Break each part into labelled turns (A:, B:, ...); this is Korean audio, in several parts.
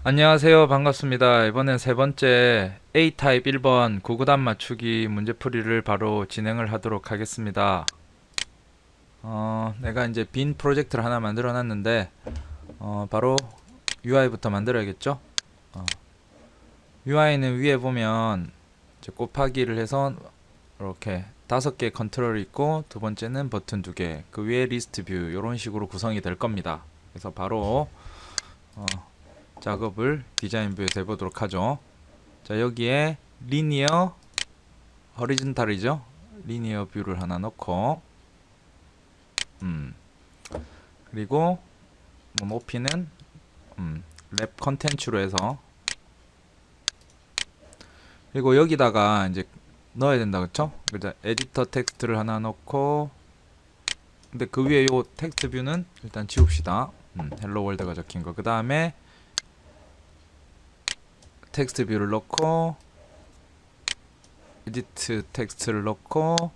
A: 안녕하세요. 반갑습니다. 이번엔 세 번째 A타입 1번 구구단 맞추기 문제풀이를 바로 진행을 하도록 하겠습니다. 내가 이제 빈 프로젝트를 하나 만들어 놨는데 바로 UI부터 만들어야겠죠? UI는 위에 보면 이제 곱하기를 해서 이렇게 5개 컨트롤이 있고, 두 번째는 버튼 2개, 그 위에 리스트 뷰, 이런 식으로 구성이 될 겁니다. 그래서 바로 작업을 디자인 뷰에서 해보도록 하죠. 자, 여기에 리니어 허리즌탈이죠. 리니어 뷰를 하나 넣고, 그리고 뭐 높이는 랩 컨텐츠로 해서, 그리고 여기다가 이제 넣어야 된다, 그쵸? 그죠? 에디터 텍스트를 하나 넣고, 근데 그 위에 요 텍스트 뷰는 일단 지웁시다. 헬로 월드가 적힌 거. 그 다음에 텍스트 뷰를 넣고, 에디트 텍스트를 넣고,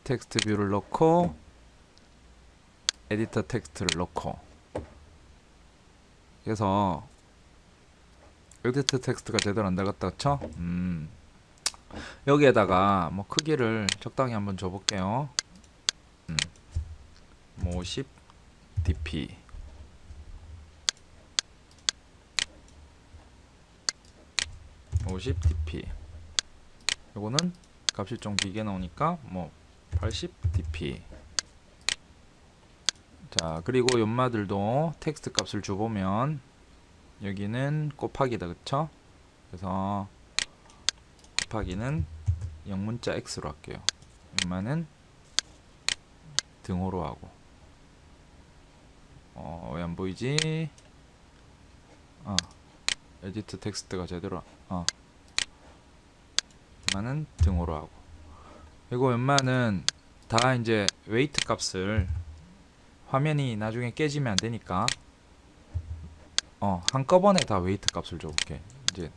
A: 텍스트 뷰를 넣고, 에디터 텍스트를 넣고. 그래서 에디터 텍스트가 제대로 안 들어갔다, 그쵸? 여기에다가 뭐 크기를 적당히 한번 줘볼게요. 50 dp, 50 dp. 요거는 값이 좀 길게 나오니까 뭐 80 dp. 자, 그리고 연마들도 텍스트 값을 줘보면 여기는 곱하기다, 그쵸? 그래서 곱하기는 영문자 x로 할게요. 연마는 등호로 하고. 왜 안 보이지? 에디트 텍스트가 제대로 연마는 등호로 하고. 그리고 연마는 다 이제 웨이트 값을, 화면이 나중에 깨지면 안 되니까 한꺼번에 다 웨이트 값을 줘볼게. 이제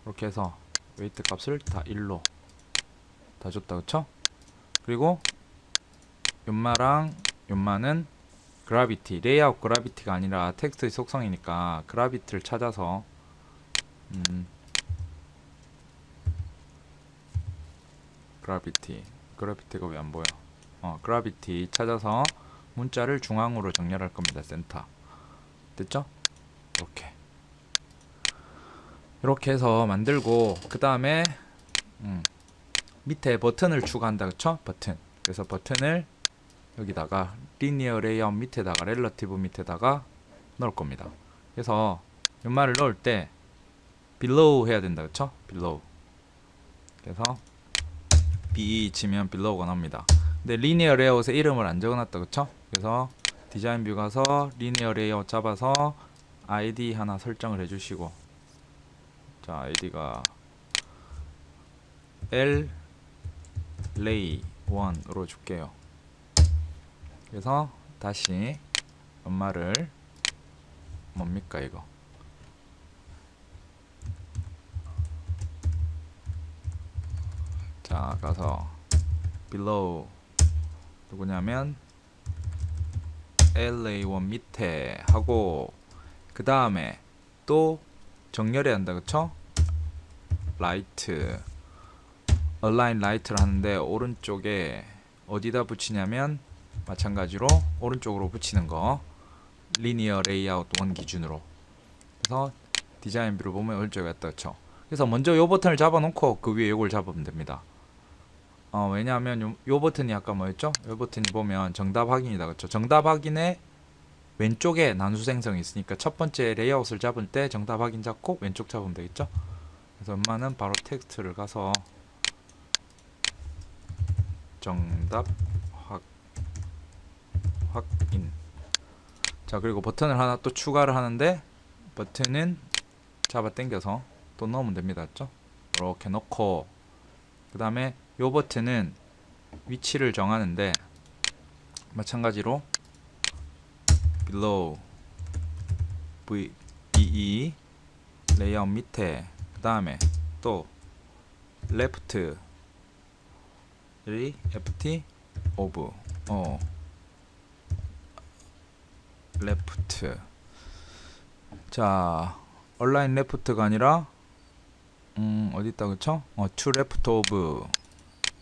A: 이렇게 해서 웨이트 값을 다 1로 다 줬다, 그쵸? 그리고 연마랑 연마는 그라비티, 레이아웃 그라비티가 아니라 텍스트의 속성이니까 그라비티를 찾아서 그라비티가 왜 안 보여? 그라비티 찾아서 문자를 중앙으로 정렬할 겁니다. 센터. 됐죠? 이렇게 해서 만들고, 그 다음에 밑에 버튼을 추가한다, 그쵸? 버튼. 그래서 버튼을 여기다가 리니어 레이아웃 밑에다가, 렐러티브 밑에다가 넣을 겁니다. 그래서 연말을 넣을 때 below 해야 된다, 그쵸? below. 그래서 be 치면 below가 나옵니다. 근데 리니어 레이아웃에 이름을 안 적어놨다, 그쵸? 그래서 디자인 뷰 가서 리니어 레이아웃 잡아서 id 하나 설정을 해주시고, 자, id가 lay1으로 줄게요. 그래서 다시 연말을, 뭡니까 이거, 자, 가서 below 누구냐면 LA1 밑에 하고, 그 다음에 또 정렬해야 한다, 그쵸? 라이트, align right를 하는데, 오른쪽에 어디다 붙이냐면 마찬가지로 오른쪽으로 붙이는 거, 리니어 레이아웃 1 기준으로. 그래서 디자인 뷰를 보면 오른쪽에 왔다, 그쵸? 그래서 먼저 요 버튼을 잡아놓고 그 위에 요걸 잡으면 됩니다. 왜냐하면 요 버튼이 아까 뭐였죠? 요 버튼이 보면 정답 확인이다, 그쵸? 정답 확인에 왼쪽에 난수 생성이 있으니까 첫 번째 레이아웃을 잡을 때 정답 확인 잡고 왼쪽 잡으면 되겠죠? 그래서 엄마는 바로 텍스트를 가서 정답 확인. 자, 그리고 버튼을 하나 또 추가를 하는데, 버튼은 잡아 당겨서 또 넣으면 됩니다, 그쵸? 이렇게 넣고, 그 다음에 요 버튼은 위치를 정하는데 마찬가지로 below VE 레이아웃 밑에, 그 다음에 또 left FT of left. 자, 얼라인 레프트가 아니라 어디 있다 그쵸? to left of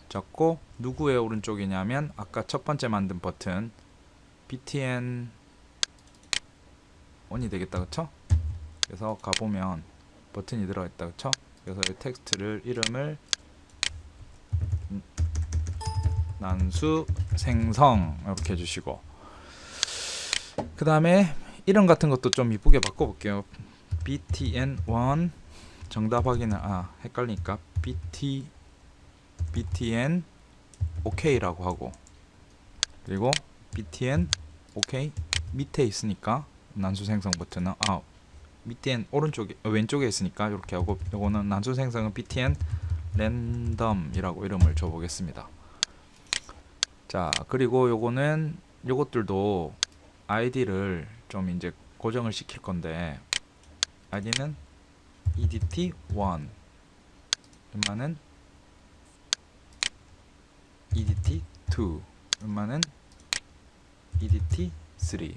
A: 잡고 누구의 오른쪽이냐면 아까 첫 번째 만든 버튼 btn 1이 되겠다 그쵸? 그래서 가보면 버튼이 들어있다 그쵸? 그래서 이 텍스트를 이름을 난수 생성 이렇게 해주시고 그 다음에 이름 같은 것도 좀 이쁘게 바꿔볼게요. btn1 정답 확인을 헷갈리니까 btn ok라고 하고 그리고 btn ok 밑에 있으니까 난수 생성 버튼은 btn 오른쪽에 왼쪽에 있으니까 이렇게 하고 요거는 난수 생성은 btn 랜덤이라고 이름을 줘 보겠습니다. 자, 그리고 요것들도 id를 좀 이제 고정을 시킬 건데 id는 edt1 얼마는 edt2 얼마는 edt3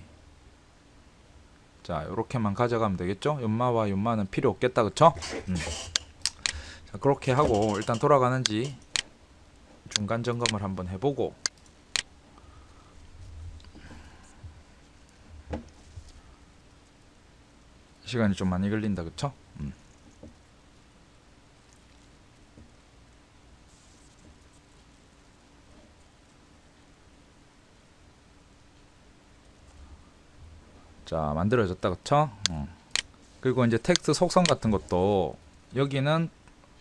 A: 자, 요렇게만 가져가면 되겠죠? 연마와 연마는 필요 없겠다 그쵸? 자, 그렇게 하고 일단 돌아가는지 중간 점검을 한번 해보고 시간이 좀 많이 걸린다 그쵸? 자, 만들어졌다 그쵸? 그리고 이제 텍스트 속성 같은 것도 여기는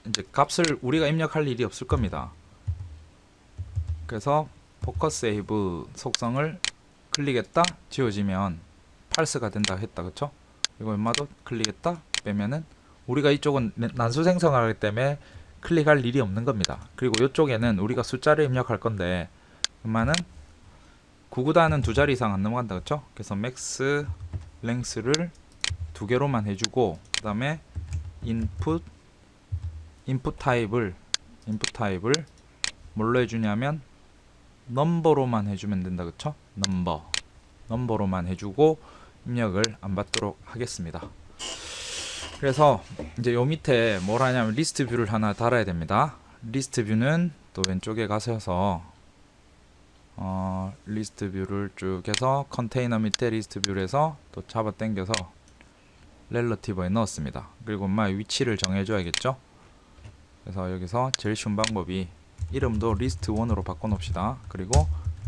A: 이제 값을 우리가 입력할 일이 없을 겁니다. 그래서 포커스 세이브 속성을 클릭했다 지워지면 false가 된다 했다 그쵸? 이거 얼마도 클릭했다 빼면은 우리가 이쪽은 난수 생성을 하기 때문에 클릭할 일이 없는 겁니다. 그리고 이쪽에는 우리가 숫자를 입력할 건데 얼마는 9구단은 두 자리 이상 안 넘어간다 그쵸? 그래서 max length를 두 개로만 해주고 그 다음에 input 타입을 뭘로 해주냐면 넘버로만 해주면 된다 그쵸? 넘버로만 해주고 입력을 안 받도록 하겠습니다. 그래서 이제 요 밑에 뭘 하냐면 리스트 뷰를 하나 달아야 됩니다. 리스트 뷰는 또 왼쪽에 가셔서 리스트 뷰를 쭉 해서 컨테이너 밑에 리스트 뷰를 해서 또 잡아 당겨서 렐러티브에 넣었습니다. 그리고 엄마의 위치를 정해줘야겠죠. 그래서 여기서 제일 쉬운 방법이 이름도 리스트 1으로 바꿔 놓읍시다. 그리고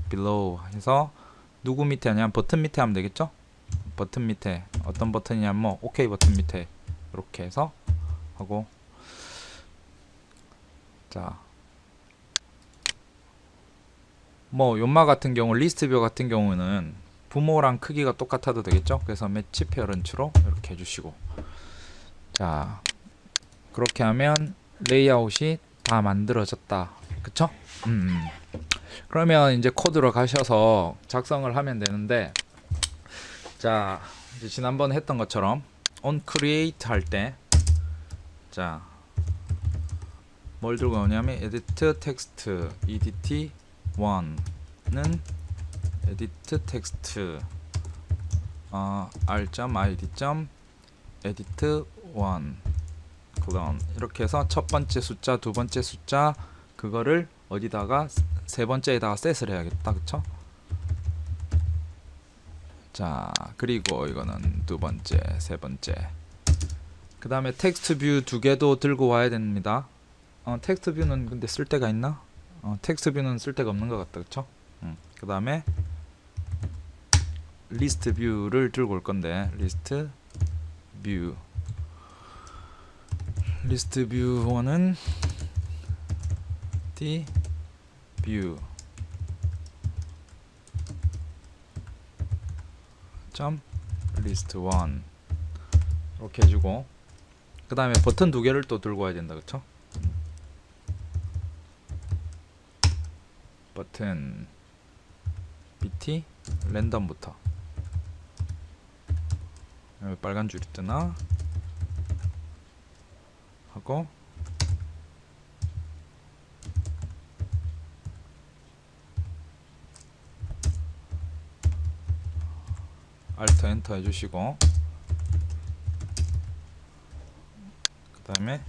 A: below 해서 누구 밑에 하냐면 버튼 밑에 하면 되겠죠. 버튼 밑에 어떤 버튼이냐면 뭐 OK 버튼 밑에 이렇게 해서 하고 자 뭐 연마 같은 경우 리스트 뷰 같은 경우는 부모랑 크기가 똑같아도 되겠죠. 그래서 매치 페어런츠로 이렇게 해주시고 자 그렇게 하면 레이아웃이 다 만들어졌다 그쵸? 그러면 이제 코드로 가셔서 작성을 하면 되는데 자 이제 지난번에 했던 것처럼 on create 할 때 자 뭘 들고 오냐면 edit text edt1는 edit text r.id.edit1 colon 이렇게 해서 첫 번째 숫자 두 번째 숫자 그거를 어디다가 세 번째에다가 셋을 해야겠다 그쵸? 자 그리고 이거는 두 번째 세 번째 그 다음에 텍스트 뷰 두 개도 들고 와야 됩니다. 텍스트 뷰는 근데 쓸 데가 있나? 텍스트 뷰는 쓸 데가 없는 것 같다 그쵸? 그 다음에 리스트 뷰를 들고 올 건데 리스트 뷰 1은 d view 점 list 1 이렇게 해주고 그 다음에 버튼 두 개를 또 들고 와야 된다 그쵸? 버튼 bt 랜덤부터 여기 빨간 줄이 뜨나 하고 Alt 엔터 해주시고 그다음에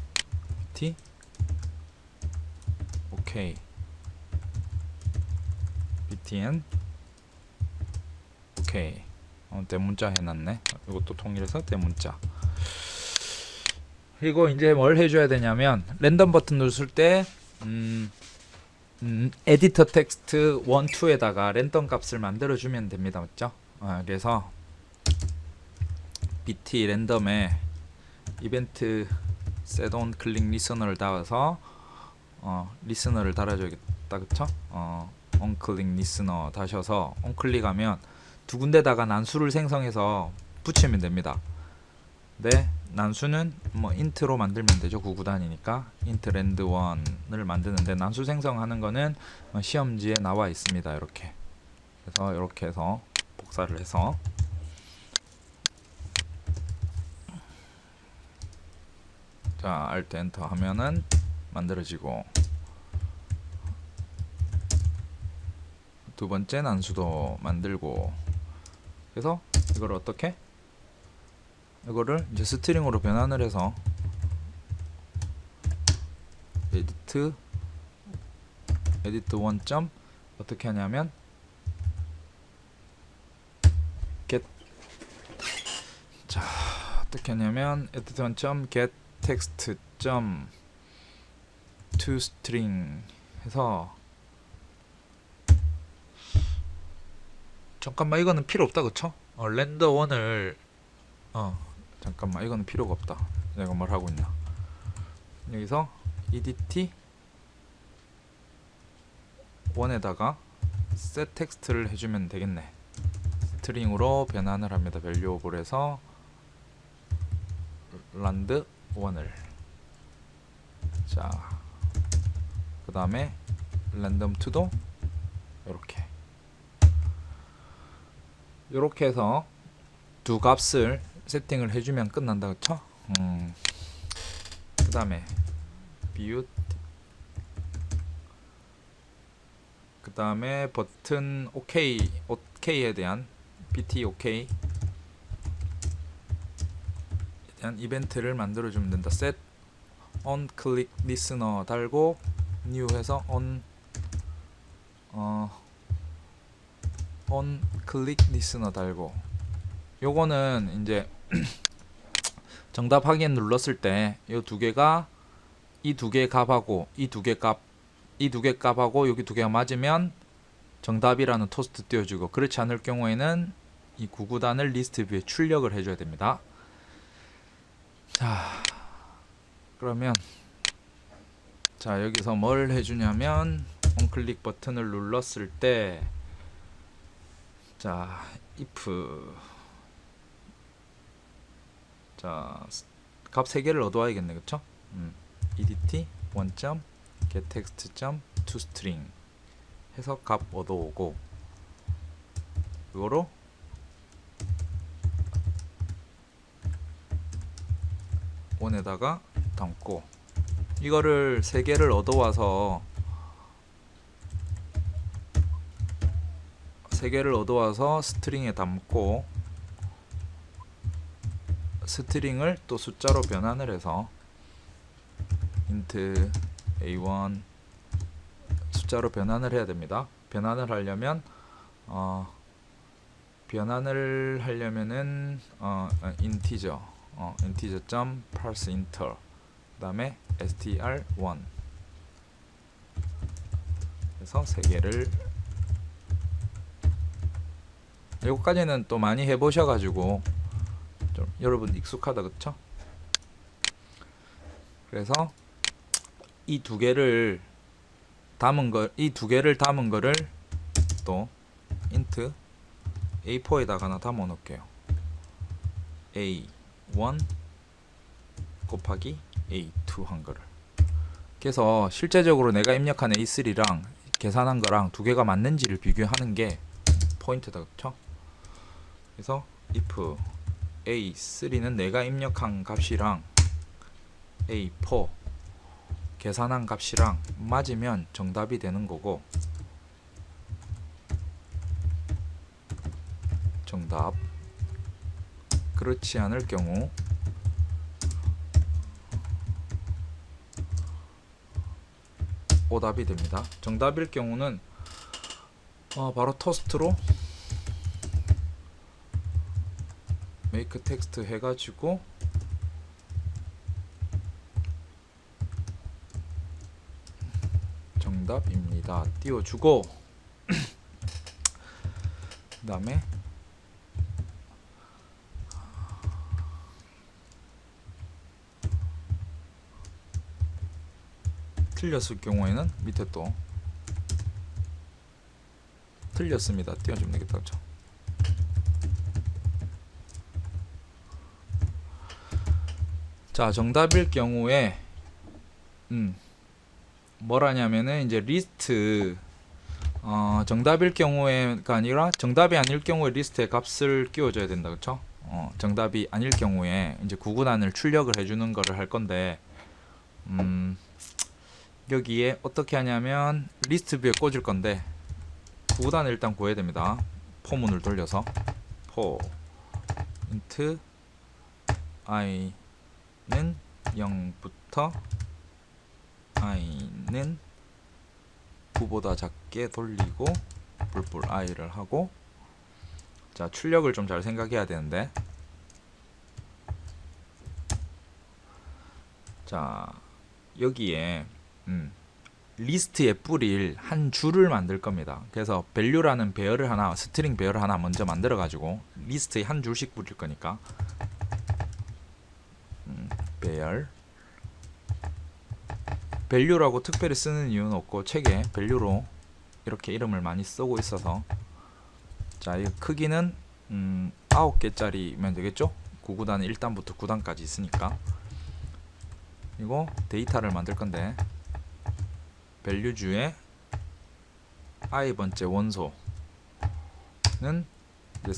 A: BT 오케이. BTN 오케이. 대문자 해놨네. 이것도 통일해서 대문자. 그리고 이제 뭘 해줘야 되냐면 랜덤 버튼 누를 때 에디터 텍스트 1, 2에다가 랜덤 값을 만들어주면 됩니다. 맞죠? 그래서 BT 랜덤에 이벤트 set on click listener를 달아서 리스너를 달아줘야겠다. 그쵸? on click listener 다셔서 on 클릭하면 두 군데다가 난수를 생성해서 붙이면 됩니다. 네, 난수는 뭐 int로 만들면 되죠. 구구단이니까 int rand1을 만드는데 난수 생성하는 거는 시험지에 나와 있습니다. 이렇게. 그래서 이렇게 해서 복사를 해서 자, alt 엔터 하면은 만들어지고 두 번째 난수도 만들고 그래서 이걸 어떻게? 이거를 이제 스트링으로 변환을 해서 edit 1. 어떻게 하냐면 get 자 어떻게 하냐면 edit 1. get text to string 해서 잠깐만 이거는 필요 없다 그쵸? 렌더 1을 잠깐만 이거는 필요가 없다. 내가 뭘 하고 있나? 여기서 edt 1에다가 set 텍스트를 해주면 되겠네. 스트링으로 변환을 합니다. 밸류오블에서 rand 1을 자 그 다음에 random2도 요렇게 해서 두 값을 세팅을 해주면 끝난다 그쵸? 그 다음에 view 그 다음에 버튼 OK에 대한 BT OK 에 대한 이벤트를 만들어주면 된다. set on click listener 달고 new 해서 on click listener 달고 요거는 이제 정답 확인 눌렀을 때 요 두 개가 이 두 개 값하고 이 두 개 값하고 여기 두 개가 맞으면 정답이라는 토스트 띄워주고 그렇지 않을 경우에는 이 구구단을 리스트 뷰에 출력을 해줘야 됩니다. 자 그러면 자 여기서 뭘 해주냐면 onClick 버튼을 눌렀을 때 자 if 자 값 3개를 얻어와야겠네 그쵸? edt 1. get text to string 해서 값 얻어오고 이거로 원에다가 담고 이거를 3개를 얻어와서 3개를 얻어와서 스트링에 담고 스트링을 또 숫자로 변환을 해서 int a1 숫자로 변환을 해야 됩니다. 변환을 하려면은 인티저 parse inter 그 다음에 str1 그래서 3개를 여기까지는 또 많이 해보셔가지고 좀 여러분 익숙하다 그쵸? 그래서 이 두 개를 담은 거를 또 int a4에다가 하나 담아 놓을게요. a1 곱하기 a2 한 거를. 그래서 실제적으로 내가 입력한 a3랑 계산한 거랑 두 개가 맞는지를 비교하는 게 포인트다 그쵸? 그래서 if a3는 내가 입력한 값이랑 a4 계산한 값이랑 맞으면 정답이 되는 거고 정답 그렇지 않을 경우 오답이 됩니다. 정답일 경우는 바로 토스트로 make text 해가지고 정답입니다 띄워주고 그 다음에 틀렸을 경우에는 밑에 또 틀렸습니다 띄워주면 되겠다. 그렇죠? 자, 정답일 경우에 뭐라냐면은 이제 리스트 정답일 경우에가 아니라 정답이 아닐 경우에 리스트에 값을 끼워줘야 된다. 그렇죠? 정답이 아닐 경우에 이제 구구단을 출력을 해주는 거를 할 건데 여기에 어떻게 하냐면 리스트 뷰에 꽂을 건데 구구단을 일단 구해야 됩니다. 포문을 돌려서 for int i는 0부터 i는 9보다 작게 돌리고 뿔뿔 i를 하고 자 출력을 좀 잘 생각해야 되는데 자 여기에 리스트에 뿌릴 한 줄을 만들 겁니다. 그래서 value라는 배열을 하나 스트링 배열을 하나 먼저 만들어 가지고 리스트에 한 줄씩 뿌릴 거니까 배열 value라고 특별히 쓰는 이유는 없고 책에 value로 이렇게 이름을 많이 쓰고 있어서 자 이 크기는 9개짜리면 되겠죠? 9구단 1단부터 9단까지 있으니까 그리고 데이터를 만들 건데 value주에 i번째 원소는 이제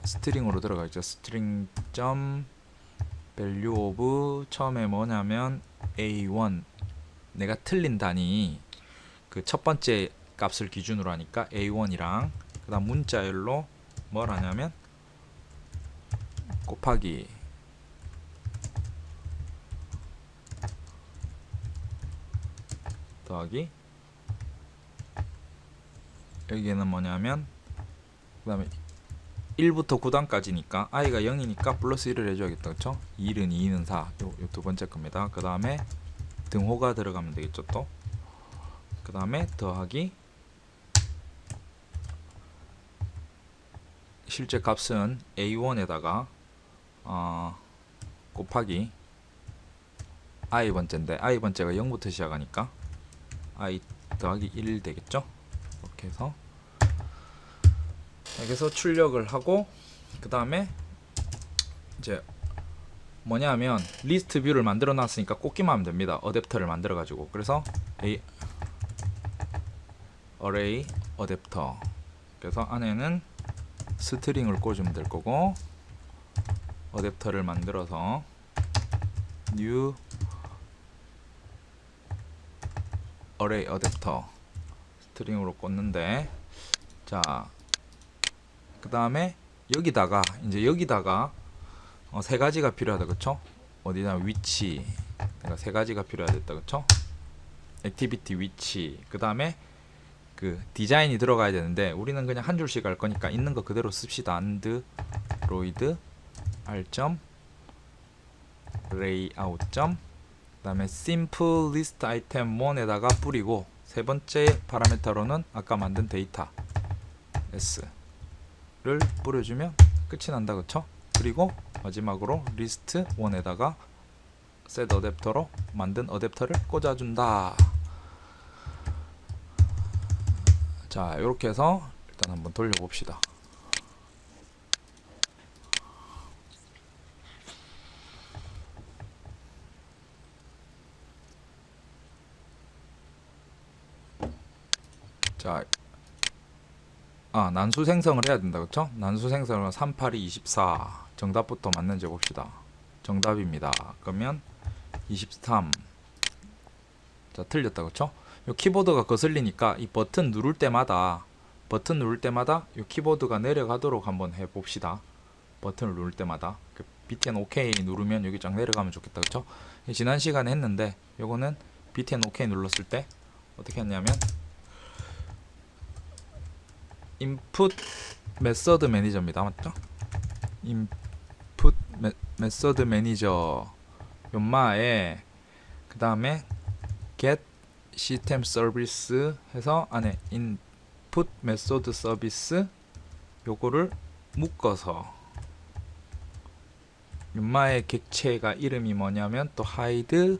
A: 스트링으로 들어가 있죠. string value of 처음에 뭐냐면 a1 내가 틀린 단위 그 첫 번째 값을 기준으로 하니까 a1이랑 그 다음 문자열로 뭘 하냐면 곱하기 더하기 여기에는 뭐냐면 그 다음에 1부터 9단까지니까 i가 0이니까 플러스 1을 해줘야겠다. 그렇죠? 1은 2는 4 요 두 번째 겁니다. 그 다음에 등호가 들어가면 되겠죠. 또 그 다음에 더하기 실제 값은 a1에다가 곱하기 i 번째인데 i 번째가 0부터 시작하니까 i 더하기 1 되겠죠. 이렇게 해서 여기서 출력을 하고 그 다음에 이제 뭐냐면 리스트 뷰를 만들어 놨으니까 꽂기만 하면 됩니다. 어댑터를 만들어 가지고 그래서 array 어댑터 그래서 안에는 스트링을 꽂으면 될 거고 어댑터를 만들어서 new array 어댑터 스트링으로 꽂는데 자 그 다음에 여기다가 이제 여기다가 세 가지가 필요하다. 그쵸? 어디나 위치 내가 세 가지가 필요하겠다. 그쵸? 액티비티 위치 그 다음에 그 디자인이 들어가야 되는데 우리는 그냥 한 줄씩 할 거니까 있는 거 그대로 씁시다. android r layout 그 다음에 simple list item 1에다가 뿌리고 세 번째 파라미터로는 아까 만든 데이터 s를 뿌려주면 끝이 난다. 그쵸? 그리고 마지막으로 list 1에다가 set 어댑터로 만든 어댑터를 꽂아준다. 자 이렇게 해서 일단 한번 돌려봅시다. 자 난수 생성을 해야 된다. 그쵸? 난수 생성은 3, 8, 2, 24 정답부터 맞는지 봅시다. 정답입니다. 그러면 23 자 틀렸다. 그쵸? 요 키보드가 거슬리니까 이 버튼 누를 때마다 요 키보드가 내려가도록 한번 해봅시다. 버튼을 누를 때마다 btn OK 누르면 여기 쫙 내려가면 좋겠다. 그쵸? 지난 시간에 했는데 요거는 btn OK 눌렀을 때 어떻게 했냐면 인풋 메서드 매니저입니다. 맞죠? 인풋 메서드 매니저 연마에 그 다음에 get 시스템 서비스 해서 안에 input 메소드 서비스 요거를 묶어서 연마의 객체가 이름이 뭐냐면 또 hide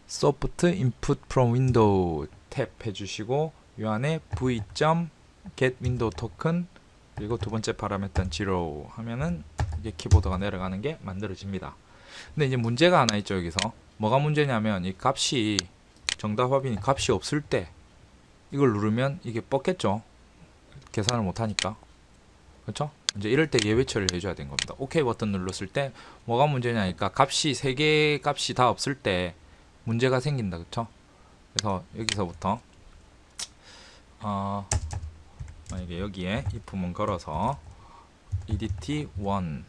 A: soft input from window 탭 해주시고 요 안에 v.get window token 그리고 두 번째 파라미터는 0 하면은 이제 키보드가 내려가는 게 만들어집니다. 근데 이제 문제가 하나 있죠. 여기서 뭐가 문제냐면 이 값이 정답 확인이 값이 없을 때 이걸 누르면 이게 뻗겠죠. 계산을 못하니까. 그렇죠? 이제 이럴 때 예외 처리를 해줘야 되는 겁니다. OK 버튼 눌렀을 때 뭐가 문제냐니까 값이 3개의 값이 다 없을 때 문제가 생긴다. 그렇죠? 그래서 여기서부터 만약에 여기에 if문 걸어서 edt1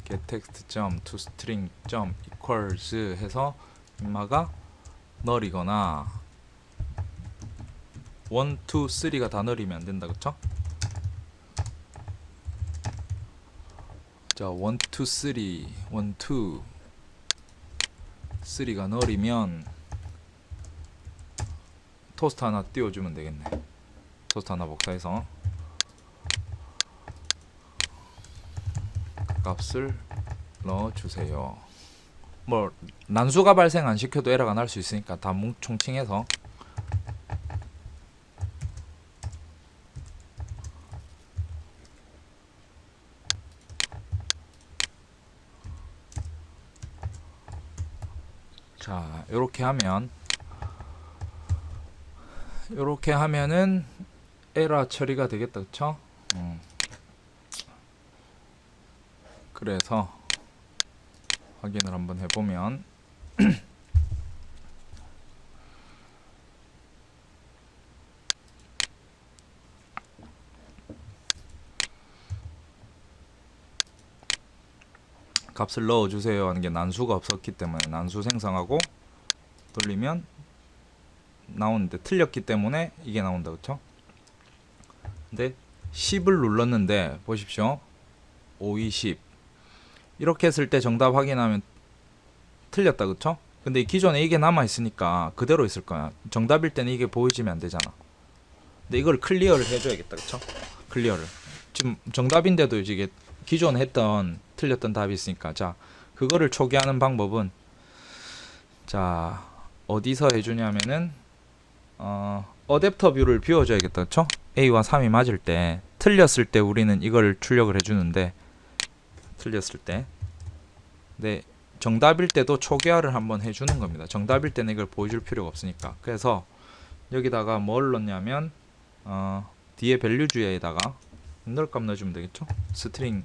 A: getText.toString equals 해서 인마가 널이거나 1, 2, 3가 다 널이면 안 된다. 그쵸? 자, 1, 2, 3 1, 2 3가 널이면 토스트 하나 띄워주면 되겠네. 토스트 하나 복사해서 값을 넣어주세요. 뭐 난수가 발생 안 시켜도 에러가 날 수 있으니까 다 총칭해서 자 요렇게 하면은 에러 처리가 되겠다. 그쵸? 그래서 확인을 한번 해보면 값을 넣어주세요 하는 게 난수가 없었기 때문에 난수 생성하고 돌리면 나오는데 틀렸기 때문에 이게 나온다. 그쵸? 근데 10을 눌렀는데 보십시오. 5, 2, 10 이렇게 했을 때 정답 확인하면 틀렸다. 그쵸? 근데 기존에 이게 남아있으니까 그대로 있을 거야. 정답일 때는 이게 보여지면 안 되잖아. 근데 이걸 클리어를 해줘야겠다. 그쵸? 클리어를 지금 정답인데도 이게 기존에 했던 틀렸던 답이 있으니까 자 그거를 초기화하는 방법은 자 어디서 해주냐면은 어댑터 뷰를 비워줘야겠다. 그쵸? A와 3이 맞을 때 틀렸을 때 우리는 이걸 출력을 해주는데 틀렸을 때 네, 정답일 때도 초기화를 한번 해주는 겁니다. 정답일 때는 이걸 보여줄 필요가 없으니까. 그래서 여기다가 뭘 넣냐면 뒤에 밸류주의에다가 넓값 넣어주면 되겠죠? 스트링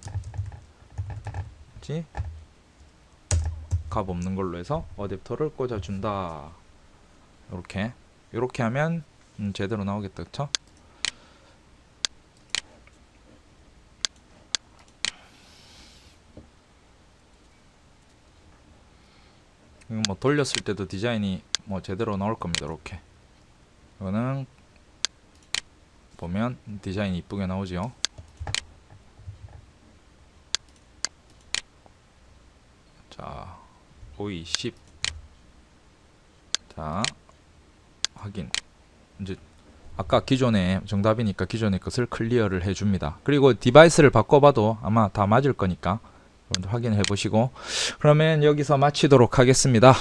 A: 값 없는 걸로 해서 어댑터를 꽂아준다. 이렇게 하면 제대로 나오겠다. 그쵸? 뭐 돌렸을 때도 디자인이 뭐 제대로 나올 겁니다. 이렇게 이거는 보면 디자인이 이쁘게 나오지요. 자 5, 2, 10 자 확인. 이제 아까 기존에 정답이니까 기존의 것을 클리어를 해줍니다. 그리고 디바이스를 바꿔봐도 아마 다 맞을 거니까 여러분들 확인해 보시고 그러면 여기서 마치도록 하겠습니다.